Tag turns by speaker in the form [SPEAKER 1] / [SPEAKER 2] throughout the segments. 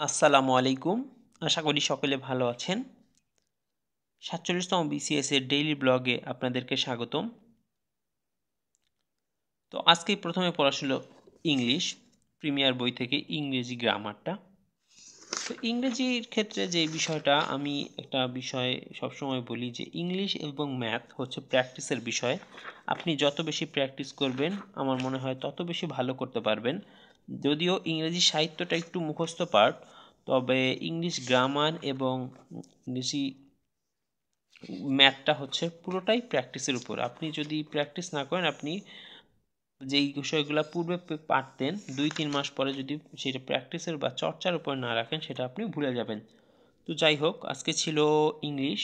[SPEAKER 1] আসসালামু আলাইকুম। আশা করি সকলে ভালো আছেন। ৪৭তম বিসিএস এর ডেইলি ব্লগে আপনাদেরকে স্বাগতম। তো আজকে প্রথমে পড়াশোনা ইংলিশ প্রিমিয়ার বই থেকে ইংরেজি গ্রামারটা। তো ইংরেজির ক্ষেত্রে যে বিষয়টা আমি একটা বিষয় সবসময় বলি যে ইংলিশ এবং ম্যাথ হচ্ছে প্র্যাকটিসের বিষয়। আপনি যত বেশি প্র্যাকটিস করবেন আমার মনে হয় তত বেশি ভালো করতে পারবেন। যদিও ইংরেজি সাহিত্যটা একটু মুখস্থ পার্ট, তবে ইংলিশ গ্রামার এবং ইংরেজি ম্যাথটা হচ্ছে পুরোটাই প্র্যাকটিসের উপর। আপনি যদি প্র্যাকটিস না করেন, আপনি যেই বিষয়গুলো পূর্বে পারতেন ২-৩ মাস পরে যদি সেটা প্র্যাকটিসের বা চর্চার উপর না রাখেন, সেটা আপনি ভুলে যাবেন। তো যাই হোক, আজকে ছিল ইংলিশ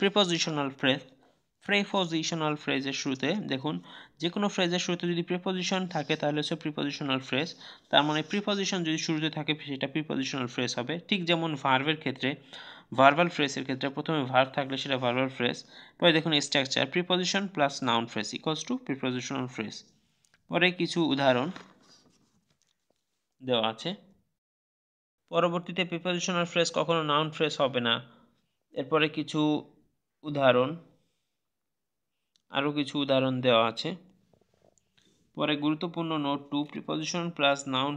[SPEAKER 1] প্রিপোজিশনাল ফ্রেজ। প্রিপোজিশনাল ফ্রেজের শুরুতে দেখুন, যে কোনো ফ্রেজের শুরুতে যদি প্রিপোজিশন থাকে তাহলে হচ্ছে প্রিপোজিশনাল ফ্রেজ। তার মানে প্রিপোজিশন যদি শুরুতে থাকে সেটা প্রিপোজিশনাল ফ্রেজ হবে। ঠিক যেমন ভার্বের ক্ষেত্রে, ভার্বাল ফ্রেজের ক্ষেত্রে প্রথমে ভার্ব থাকলে সেটা ভার্বাল ফ্রেজ। পরে দেখুন structure, preposition plus noun phrase equals to prepositional phrase. পরে কিছু উদাহরণ দেওয়া আছে। পরবর্তীতে প্রিপোজিশনাল ফ্রেজ কখনো নাউন ফ্রেজ হবে না। এরপরে কিছু উদাহরণ, আরও কিছু উদাহরণ দেওয়া আছে। পরে গুরুত্বপূর্ণ note 2, preposition plus noun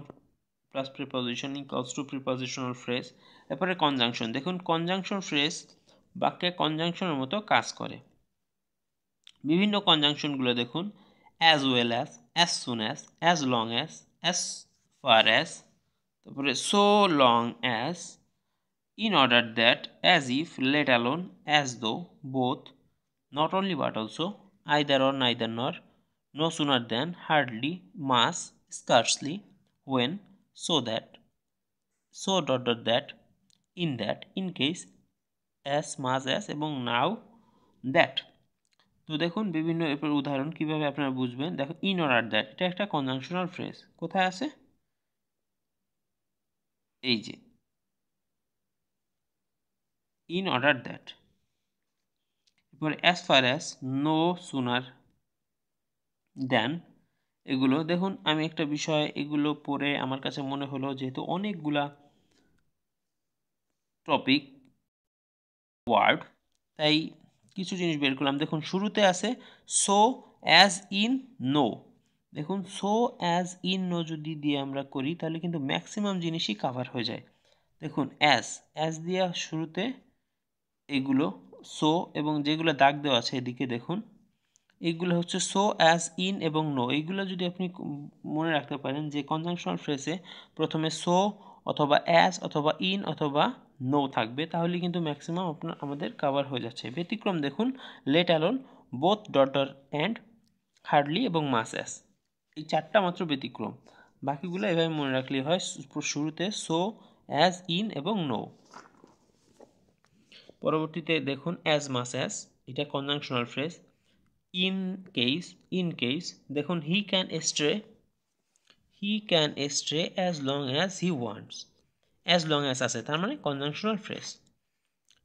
[SPEAKER 1] plus preposition equals to prepositional phrase. এরপরে কনজাংশন, দেখুন কনজাংশন ফ্রেজ বাক্যে কনজাংশনের মতো কাজ করে। বিভিন্ন কনজাংশনগুলো দেখুন, as well as soon as long as far as, তারপরে so long as, in order that, as if, let alone, as though, both, not only but also, either or neither nor, no sooner than, hardly, mass, scarcely, when, so that, so that, in case, as much as এবং now that। তো দেখুন বিভিন্ন এরপর উদাহরণ কিভাবে আপনারা বুঝবেন। দেখো in order that, এটা একটা কনজাংশনাল ফ্রেজ। কোথায় আছে? এই যে in order that। এরপরে as far as, no sooner than, এগুলো দেখুন আমি একটা বিষয় এগুলো পড়ে আমার কাছে মনে হলো যেহেতু অনেকগুলা টপিক ওয়ার্ড, তাই কিছু জিনিস বের করলাম। দেখুন শুরুতে আছে সো অ্যাজ ইন নো। দেখুন সো অ্যাজ ইন নো যদি দিয়ে আমরা করি তাহলে কিন্তু ম্যাক্সিমাম জিনিসই কাভার হয়ে যায়। দেখুন অ্যাজ দিয়ে শুরুতে এগুলো সো, এবং যেগুলো দাগ দেওয়া আছে এদিকে দেখুন এইগুলো হচ্ছে সো অ্যাজ ইন এবং নো। এইগুলো যদি আপনি মনে রাখতে পারেন যে কনজাংশনাল ফ্রেজে প্রথমে সো অথবা অ্যাজ অথবা ইন অথবা নো থাকবে, তাহলে কিন্তু ম্যাক্সিমাম আমাদের কাভার হয়ে যাচ্ছে। ব্যতিক্রম দেখুন let alone, both, daughter and, hardly এবং মাস অ্যাজ, এই চারটা মাত্র ব্যতিক্রম। বাকিগুলো এভাবে মনে রাখলেই হয়। শুরুতে সো, অ্যাজ, ইন এবং নো। পরবর্তীতে দেখুন অ্যাজ মাস অ্যাজ, এটা কনজাংশনাল ফ্রেজ। in case দেখুন he can stray as long as he wants, as long as আছে তার মানে কনজাংশনাল ফ্রেজ।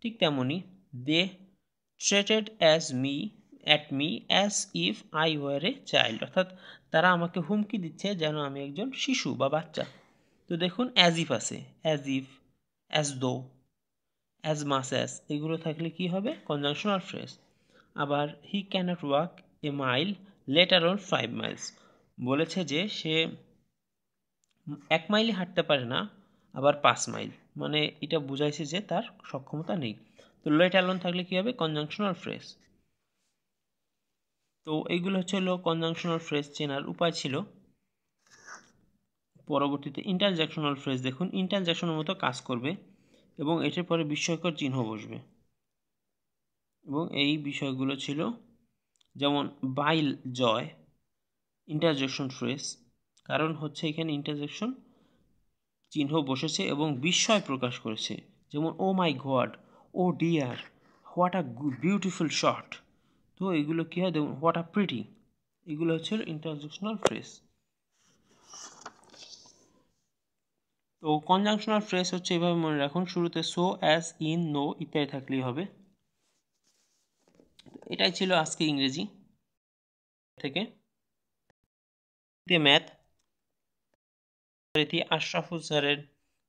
[SPEAKER 1] ঠিক তেমনি they threatened at me as if I were a child, অর্থাৎ তারা আমাকে হুমকি দিচ্ছে যেন আমি একজন শিশু বা বাচ্চা। তো দেখুন as if আছে, as if, as though, as much as, এগুলো থাকলে কি হবে? Conjunctional phrase. আবার he cannot walk a mile let alone 5 miles, বলেছে যে সে 1 মাইলই হাঁটতে পারে না, আবার 5 মাইল, মানে এটা বুঝাইছে যে তার সক্ষমতা নেই। তো let alone থাকলে কি হবে? Conjunctional phrase. তো এইগুলো হচ্ছে কনজাংশনাল ফ্রেজ চেনার উপায় ছিল। পরবর্তীতে ইন্টারজেকশনাল ফ্রেজ দেখুন ইন্টারজেকশনের মতো কাজ করবে এবং এটার পরে বিস্ময়কর চিহ্ন বসবে, এবং এই বিষয়গুলো ছিল যেমন বাইল জয়, ইন্টারজেকশন ফ্রেজ, কারণ হচ্ছে এখানে ইন্টারজেকশন চিহ্ন বসেছে এবং বিস্ময় প্রকাশ করেছে। যেমন oh my god, oh dear, what a beautiful shot. তো এগুলো কী হয়? দেখুন হোয়াট আ প্রিটি, এগুলো হচ্ছে ইন্টারজেকশনাল ফ্রেজ। তো কনজাংশনাল ফ্রেজ হচ্ছে এভাবে মনে রাখুন, শুরুতে সো, অ্যাজ, ইন, নো ইত্যাদি থাকলেই হবে। এটাই ছিল আজকে ইংরেজি থেকে। ম্যাথ আশরাফুল স্যারের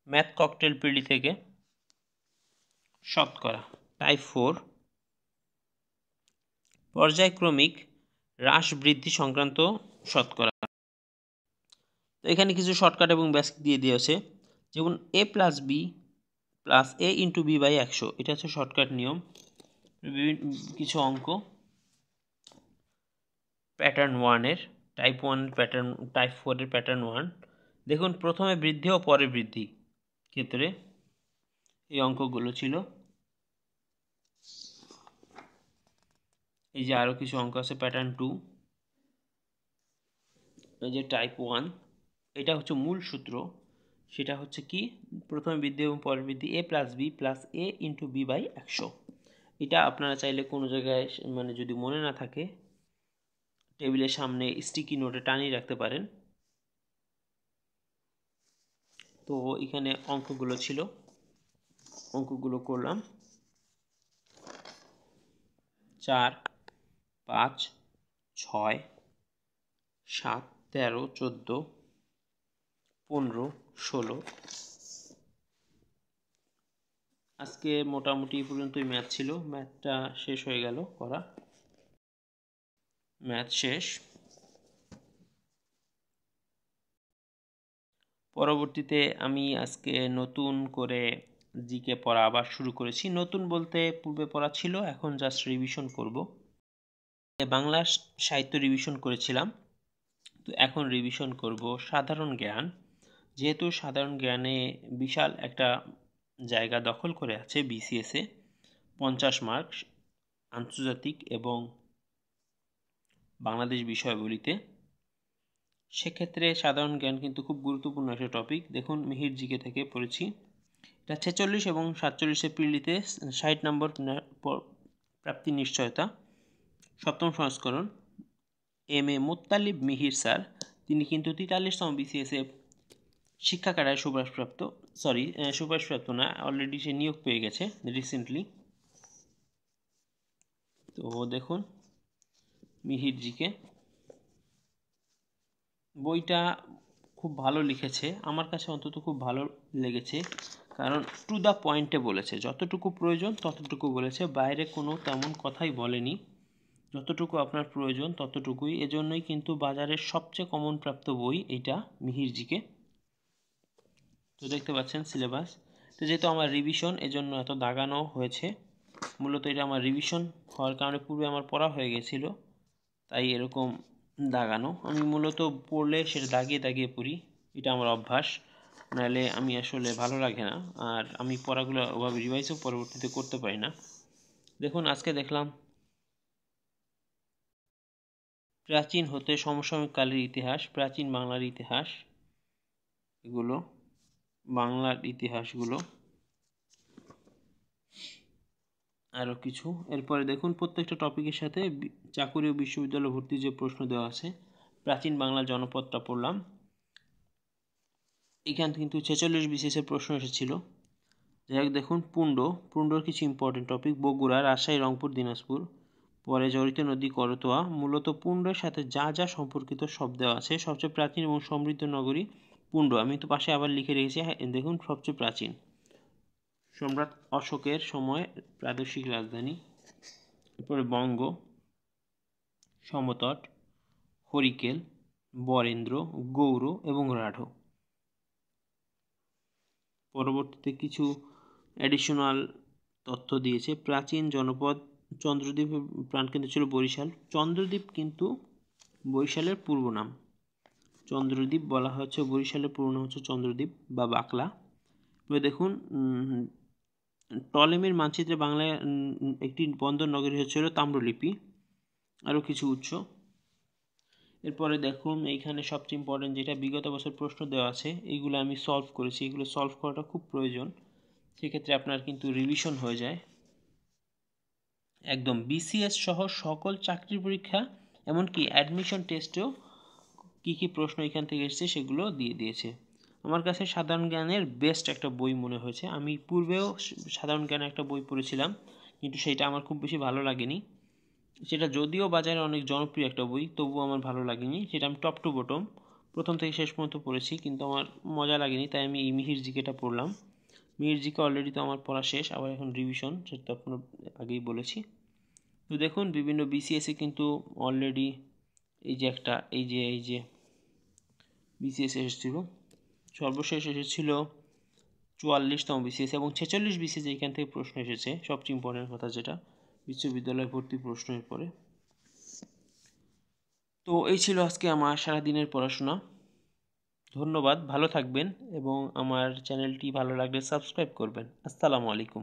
[SPEAKER 1] ম্যাথ ককটেল পিলি থেকে শতকরা টাইপ 4 পর্যায়ক্রমিক হ্রাস বৃদ্ধি সংক্রান্ত শতকরা। তো এখানে কিছু শর্টকাট এবং বেসিক দিয়ে দিয়েছে, যেমন a plus B plus a into B by 100, এটা হচ্ছে শর্টকাট নিয়ম। কিছু অঙ্ক প্যাটার্ন 1-এর, টাইপ 1 প্যাটার্ন, টাইপ 4-এর প্যাটার্ন 1। দেখুন প্রথমে বৃদ্ধি ও পরে বৃদ্ধি ক্ষেত্রে এই অঙ্কগুলো ছিল। এই যে আরও কিছু অঙ্ক আছে প্যাটার্ন 2, এই যে টাইপ 1, এটা হচ্ছে মূল সূত্র। সেটা হচ্ছে কি, প্রথমে বৃদ্ধি এবং পরে বৃদ্ধি a plus B plus a into B by 100। এটা আপনারা চাইলে কোনো জায়গায় মানে যদি মনে না থাকে টেবিলের সামনে স্টিকি নোটে টানিয়ে রাখতে পারেন। তো এখানে অঙ্কগুলো ছিল, অঙ্কগুলো করলাম 4, 5, 6, 7, 13, 14, 15, 16। আজকে মোটামুটি পর্যন্তই ম্যাথ ছিল, ম্যাথটা শেষ হয়ে গেল করা, ম্যাথ শেষ। পরবর্তীতে আমি আজকে নতুন করে জিকে পড়া আবার শুরু করেছি। নতুন বলতে পূর্বে পড়া ছিল, এখন জাস্ট রিভিশন করব। বাংলা সাহিত্য রিভিশন করেছিলাম, তো এখন রিভিশন করব সাধারণ জ্ঞান। যেহেতু সাধারণ জ্ঞানে বিশাল একটা জায়গা দখল করে আছে বিসিএসে, 50 মার্কস আন্তর্জাতিক এবং বাংলাদেশ বিষয়াবলিতে, সেক্ষেত্রে সাধারণ জ্ঞান কিন্তু খুব গুরুত্বপূর্ণ একটা টপিক। দেখুন মিহির জিকে থেকে পড়েছি, এটা 46 এবং 47 পিলিতে 60 নম্বর প্রাপ্তি নিশ্চয়তা, 7ম সংস্করণ। M A Muttalib Mihir sir, তিনি কিন্তু 43তম বিসিএসএ শিক্ষা ক্যাডারে সুপারিশপ্রাপ্ত, সুপারিশপ্রাপ্ত না, অলরেডি সে নিয়োগ পেয়ে গেছে রিসেন্টলি। তো দেখুন মিহির জিকে বইটা খুব ভালো লিখেছে, আমার কাছে অন্তত খুব ভালো লেগেছে, কারণ টু দ্য পয়েন্টে বলেছে, যতটুকু প্রয়োজন ততটুকু বলেছে, বাইরে কোনো তেমন কথাই বলেনি, যতটুকু আপনার প্রয়োজন ততটুকুই। এজন্যই কিন্তু বাজারের সবচেয়ে কমন প্রাপ্ত বই এইটা মিহির জিকে। তো দেখতে পাচ্ছেন সিলেবাস, তো যেহেতু আমার রিভিশন এজন্য এত দাগানো হয়েছে, মূলত এটা আমার রিভিশন হওয়ার কারণে পূর্বে আমার পড়া হয়ে গেছিলো, তাই এরকম দাগানো। আমি মূলত পড়লে সেটা দাগিয়ে দাগিয়ে পড়ি, এটা আমার অভ্যাস, নাহলে আমি আসলে ভালো লাগে না, আর আমি পড়াগুলো ওভাবে রিভাইজও পরবর্তীতে করতে পারি না। দেখুন আজকে দেখলাম প্রাচীন হতে সমসাময়িক কালের ইতিহাস, প্রাচীন বাংলার ইতিহাস, এগুলো বাংলার ইতিহাসগুলো আরও কিছু। এরপরে দেখুন প্রত্যেকটা টপিকের সাথে চাকুরি ও বিশ্ববিদ্যালয় ভর্তি যে প্রশ্ন দেওয়া আছে। প্রাচীন বাংলার জনপদটা পড়লাম, এখান কিন্তু 46 বিসিএসের প্রশ্ন এসেছিল। যাই হোক দেখুন পুণ্ডর কিছু ইম্পর্টেন্ট টপিক, বগুড়া, রাজশাহী, রংপুর, দিনাজপুর। পরে জড়িত নদী করতোয়া, মূলত পুণ্ডের সাথে যা যা সম্পর্কিত সব দেওয়া আছে। সবচেয়ে প্রাচীন এবং সমৃদ্ধ নগরী পুণ্ড, আমি তো পাশে আবার লিখে রেখেছি, দেখুন সবচেয়ে প্রাচীন, সম্রাট অশোকের সময় প্রাদেশিক রাজধানী। এরপরে বঙ্গ, সমতট, হরিকেল, বরেন্দ্র, গৌর এবং রাঢ়। পরবর্তীতে কিছু অ্যাডিশনাল তথ্য দিয়েছে। প্রাচীন জনপদ চন্দ্রদ্বীপের প্রাণকেন্দ্র ছিল বরিশাল। চন্দ্রদ্বীপ কিন্তু বরিশালের পূর্ব নাম, চন্দ্রদ্বীপ বলা হচ্ছে, বরিশালের পুরো নাম হচ্ছে চন্দ্রদ্বীপ বা বাকলা। এবার দেখুন টলেমির মানচিত্রে বাংলায় একটি বন্দর নগরী হচ্ছিল তাম্রলিপি, আরও কিছু উৎস। এরপরে দেখুন এইখানে সবচেয়ে ইম্পর্টেন্ট যেটা বিগত বছর প্রশ্ন দেওয়া আছে, এইগুলো আমি সলভ করেছি, এগুলো সলভ করাটা খুব প্রয়োজন, সেক্ষেত্রে আপনার কিন্তু রিভিশন হয়ে যায় একদম। বিসিএস সহ সকল চাকরির পরীক্ষা এমনকি অ্যাডমিশন টেস্টেও কী কী প্রশ্ন এখান থেকে এসেছে সেগুলো দিয়ে দিয়েছে। আমার কাছে সাধারণ জ্ঞানের বেস্ট একটা বই মনে হয়েছে। আমি পূর্বেও সাধারণ জ্ঞানের একটা বই পড়েছিলাম, কিন্তু সেটা আমার খুব বেশি ভালো লাগেনি, সেটা যদিও বাজারে অনেক জনপ্রিয় একটা বই, তবুও আমার ভালো লাগেনি, সেটা আমি টপ টু বটম প্রথম থেকে শেষ পর্যন্ত পড়েছি, কিন্তু আমার মজা লাগেনি, তাই আমি এই মিহির জিকেটা পড়লাম। মিহির জিকে অলরেডি তো আমার পড়া শেষ, আবার এখন রিভিশন, সেটা তো আপনার আগেই বলেছি। তো দেখুন বিভিন্ন বিসিএসে কিন্তু অলরেডি এই যে বিসিএস এসেছিল, সর্বশেষ এসেছিল 44তম বিসিএস এবং 46 বিসিএস এইখান থেকে প্রশ্ন এসেছে। সবচেয়ে ইম্পর্টেন্ট কথা যেটা, বিশ্ববিদ্যালয় ভর্তি প্রশ্নের পরে। তো এই ছিল আজকে আমার সারাদিনের পড়াশোনা। ধন্যবাদ, ভালো থাকবেন এবং আমার চ্যানেলটি ভালো লাগলে সাবস্ক্রাইব করবেন। আসসালামু আলাইকুম।